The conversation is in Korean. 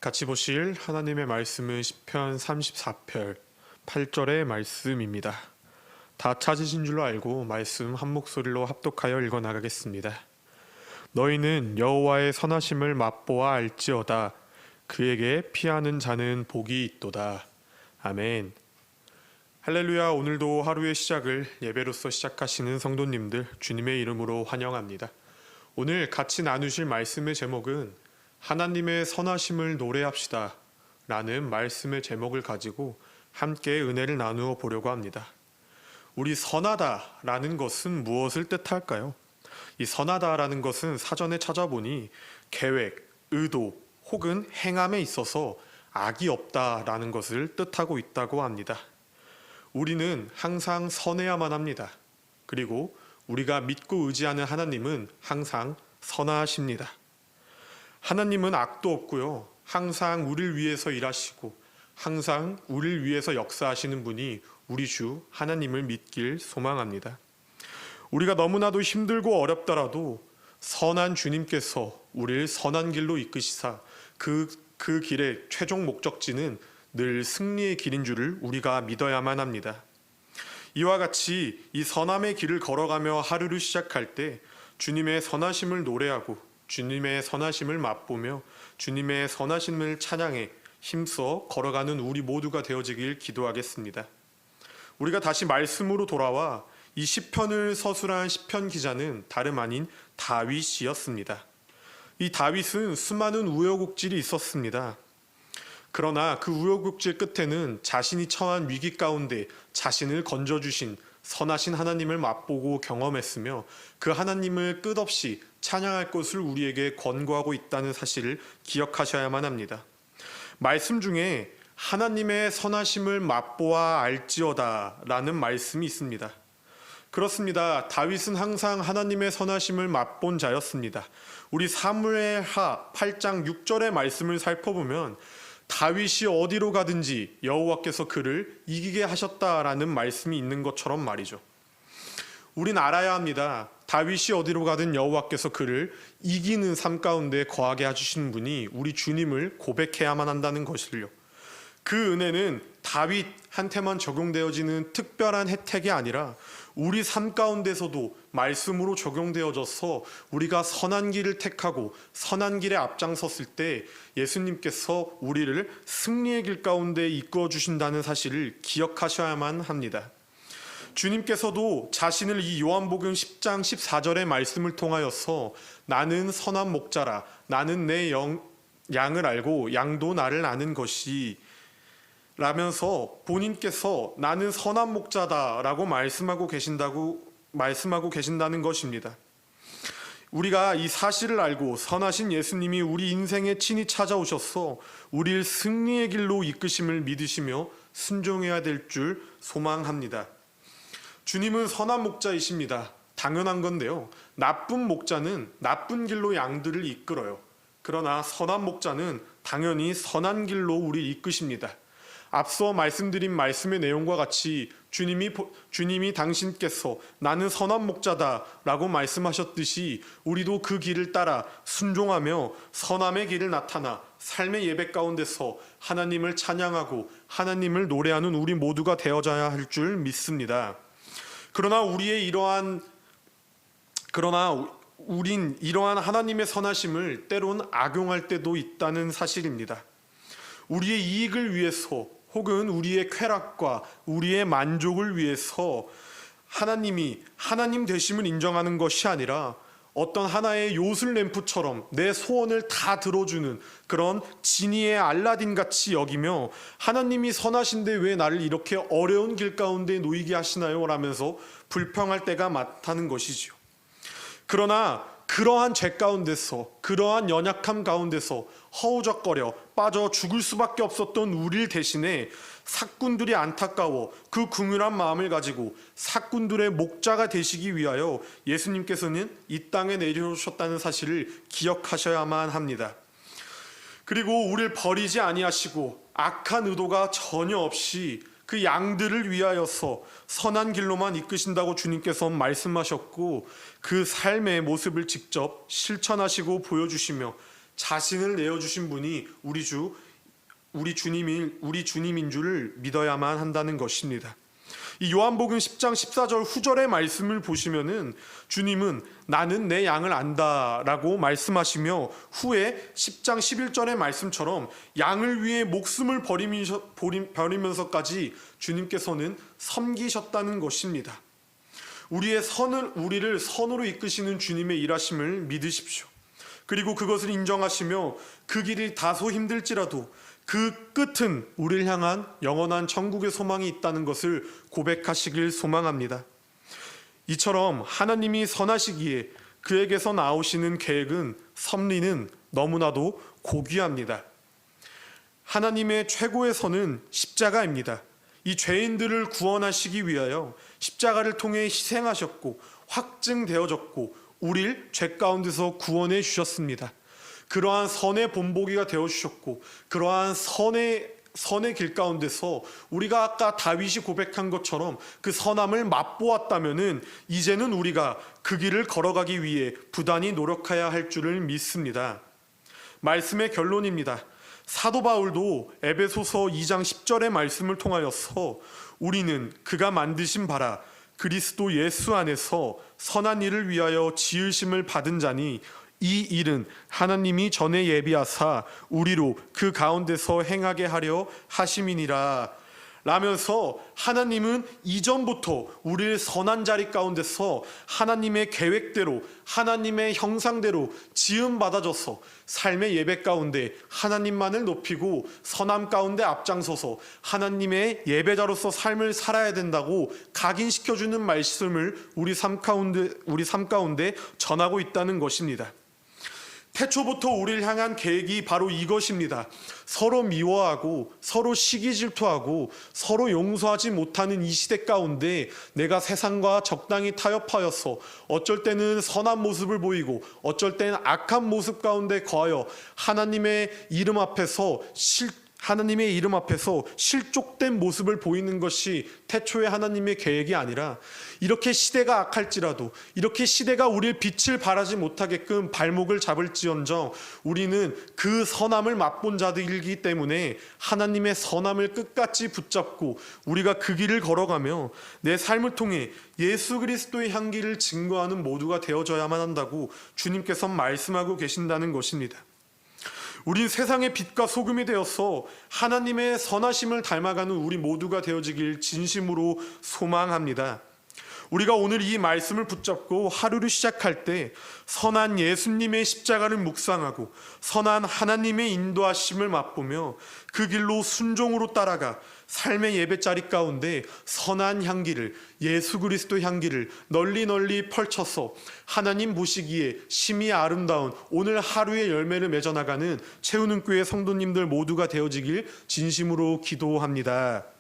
같이 보실 하나님의 말씀은 시편 34편 8절의 말씀입니다. 다 찾으신 줄로 알고 말씀 한 목소리로 합독하여 읽어 나가겠습니다. 너희는 여호와의 선하심을 맛보아 알지어다. 그에게 피하는 자는 복이 있도다. 아멘. 할렐루야. 오늘도 하루의 시작을 예배로서 시작하시는 성도님들 주님의 이름으로 환영합니다. 오늘 같이 나누실 말씀의 제목은 하나님의 선하심을 노래합시다 라는 말씀의 제목을 가지고 함께 은혜를 나누어 보려고 합니다. 우리 선하다 라는 것은 무엇을 뜻할까요? 이 선하다 라는 것은 사전에 찾아보니 계획, 의도 혹은 행함에 있어서 악이 없다 라는 것을 뜻하고 있다고 합니다. 우리는 항상 선해야만 합니다. 그리고 우리가 믿고 의지하는 하나님은 항상 선하십니다. 하나님은 악도 없고요. 항상 우리를 위해서 일하시고 항상 우리를 위해서 역사하시는 분이 우리 주 하나님을 믿길 소망합니다. 우리가 너무나도 힘들고 어렵더라도 선한 주님께서 우리를 선한 길로 이끄시사 그 길의 최종 목적지는 늘 승리의 길인 줄을 우리가 믿어야만 합니다. 이와 같이 이 선함의 길을 걸어가며 하루를 시작할 때 주님의 선하심을 노래하고 주님의 선하심을 맛보며 주님의 선하심을 찬양해 힘써 걸어가는 우리 모두가 되어지길 기도하겠습니다. 우리가 다시 말씀으로 돌아와 이 시편을 서술한 시편 기자는 다름 아닌 다윗이었습니다. 이 다윗은 수많은 우여곡절이 있었습니다. 그러나 그 우여곡절 끝에는 자신이 처한 위기 가운데 자신을 건져주신 선하신 하나님을 맛보고 경험했으며 그 하나님을 끝없이 찬양할 것을 우리에게 권고하고 있다는 사실을 기억하셔야만 합니다. 말씀 중에 하나님의 선하심을 맛보아 알지어다 라는 말씀이 있습니다. 그렇습니다. 다윗은 항상 하나님의 선하심을 맛본 자였습니다. 우리 사무엘하 8장 6절의 말씀을 살펴보면 다윗이 어디로 가든지 여호와께서 그를 이기게 하셨다라는 말씀이 있는 것처럼 말이죠. 우린 알아야 합니다. 다윗이 어디로 가든 여호와께서 그를 이기는 삶 가운데 거하게 해주시는 분이 우리 주님을 고백해야만 한다는 것을요. 그 은혜는 다윗한테만 적용되어지는 특별한 혜택이 아니라 우리 삶 가운데서도 말씀으로 적용되어져서 우리가 선한 길을 택하고 선한 길에 앞장섰을 때 예수님께서 우리를 승리의 길 가운데 이끌어 주신다는 사실을 기억하셔야만 합니다. 주님께서도 자신을 이 요한복음 10장 14절의 말씀을 통하여서 나는 선한 목자라 나는 내 양을 알고 양도 나를 아는 것이 라면서 본인께서 나는 선한 목자다라고 말씀하고 계신다는 것입니다. 우리가 이 사실을 알고 선하신 예수님이 우리 인생에 친히 찾아오셔서 우리를 승리의 길로 이끄심을 믿으시며 순종해야 될 줄 소망합니다. 주님은 선한 목자이십니다. 당연한 건데요. 나쁜 목자는 나쁜 길로 양들을 이끌어요. 그러나 선한 목자는 당연히 선한 길로 우리를 이끄십니다. 앞서 말씀드린 말씀의 내용과 같이 주님이 당신께서 나는 선한 목자다라고 말씀하셨듯이 우리도 그 길을 따라 순종하며 선함의 길을 나타나 삶의 예배 가운데서 하나님을 찬양하고 하나님을 노래하는 우리 모두가 되어져야 할 줄 믿습니다. 그러나 우린 이러한 하나님의 선하심을 때론 악용할 때도 있다는 사실입니다. 우리의 이익을 위해서 혹은 우리의 쾌락과 우리의 만족을 위해서 하나님 되심을 인정하는 것이 아니라 어떤 하나의 요술 램프처럼 내 소원을 다 들어주는 그런 지니의 알라딘 같이 여기며 하나님이 선하신데 왜 나를 이렇게 어려운 길 가운데 놓이게 하시나요? 라면서 불평할 때가 많다는 것이지요. 그러나 그러한 죄 가운데서 그러한 연약함 가운데서 허우적거려 빠져 죽을 수밖에 없었던 우리를 대신해 사꾼들이 안타까워 그 긍휼한 마음을 가지고 사꾼들의 목자가 되시기 위하여 예수님께서는 이 땅에 내려오셨다는 사실을 기억하셔야만 합니다. 그리고 우리를 버리지 아니하시고 악한 의도가 전혀 없이 그 양들을 위하여서 선한 길로만 이끄신다고 주님께서 말씀하셨고 그 삶의 모습을 직접 실천하시고 보여주시며 자신을 내어주신 분이 우리 주님인 줄을 믿어야만 한다는 것입니다. 이 요한복음 10장 14절 후절의 말씀을 보시면은 주님은 나는 내 양을 안다라고 말씀하시며 후에 10장 11절의 말씀처럼 양을 위해 목숨을 버리면서까지 주님께서는 섬기셨다는 것입니다. 우리를 선으로 이끄시는 주님의 일하심을 믿으십시오. 그리고 그것을 인정하시며 그 길이 다소 힘들지라도 그 끝은 우리를 향한 영원한 천국의 소망이 있다는 것을 고백하시길 소망합니다. 이처럼 하나님이 선하시기에 그에게서 나오시는 계획은 섭리는 너무나도 고귀합니다. 하나님의 최고의 선은 십자가입니다. 이 죄인들을 구원하시기 위하여 십자가를 통해 희생하셨고 확증되어졌고 우릴 죄 가운데서 구원해 주셨습니다. 그러한 선의 본보기가 되어주셨고 그러한 선의 길 가운데서 우리가 아까 다윗이 고백한 것처럼 그 선함을 맛보았다면은 이제는 우리가 그 길을 걸어가기 위해 부단히 노력해야 할 줄을 믿습니다. 말씀의 결론입니다. 사도 바울도 에베소서 2장 10절의 말씀을 통하여서 우리는 그가 만드신 바라 그리스도 예수 안에서 선한 일을 위하여 지으심을 받은 자니 이 일은 하나님이 전에 예비하사 우리로 그 가운데서 행하게 하려 하심이니라 라면서 하나님은 이전부터 우리를 선한 자리 가운데서 하나님의 계획대로 하나님의 형상대로 지음받아줘서 삶의 예배 가운데 하나님만을 높이고 선함 가운데 앞장서서 하나님의 예배자로서 삶을 살아야 된다고 각인시켜주는 말씀을 우리 삶 가운데 전하고 있다는 것입니다. 태초부터 우리를 향한 계획이 바로 이것입니다. 서로 미워하고 서로 시기 질투하고 서로 용서하지 못하는 이 시대 가운데 내가 세상과 적당히 타협하여서 어쩔 때는 선한 모습을 보이고 어쩔 때는 악한 모습 가운데 거하여 하나님의 이름 앞에서 실족된 모습을 보이는 것이 태초의 하나님의 계획이 아니라 이렇게 시대가 악할지라도 이렇게 시대가 우리의 빛을 발하지 못하게끔 발목을 잡을지언정 우리는 그 선함을 맛본 자들이기 때문에 하나님의 선함을 끝까지 붙잡고 우리가 그 길을 걸어가며 내 삶을 통해 예수 그리스도의 향기를 증거하는 모두가 되어져야만 한다고 주님께서 말씀하고 계신다는 것입니다. 우린 세상의 빛과 소금이 되어서 하나님의 선하심을 닮아가는 우리 모두가 되어지길 진심으로 소망합니다. 우리가 오늘 이 말씀을 붙잡고 하루를 시작할 때 선한 예수님의 십자가를 묵상하고 선한 하나님의 인도하심을 맛보며 그 길로 순종으로 따라가 삶의 예배자리 가운데 선한 향기를 예수 그리스도 향기를 널리 펼쳐서 하나님 보시기에 심히 아름다운 오늘 하루의 열매를 맺어나가는 채우는 교회 성도님들 모두가 되어지길 진심으로 기도합니다.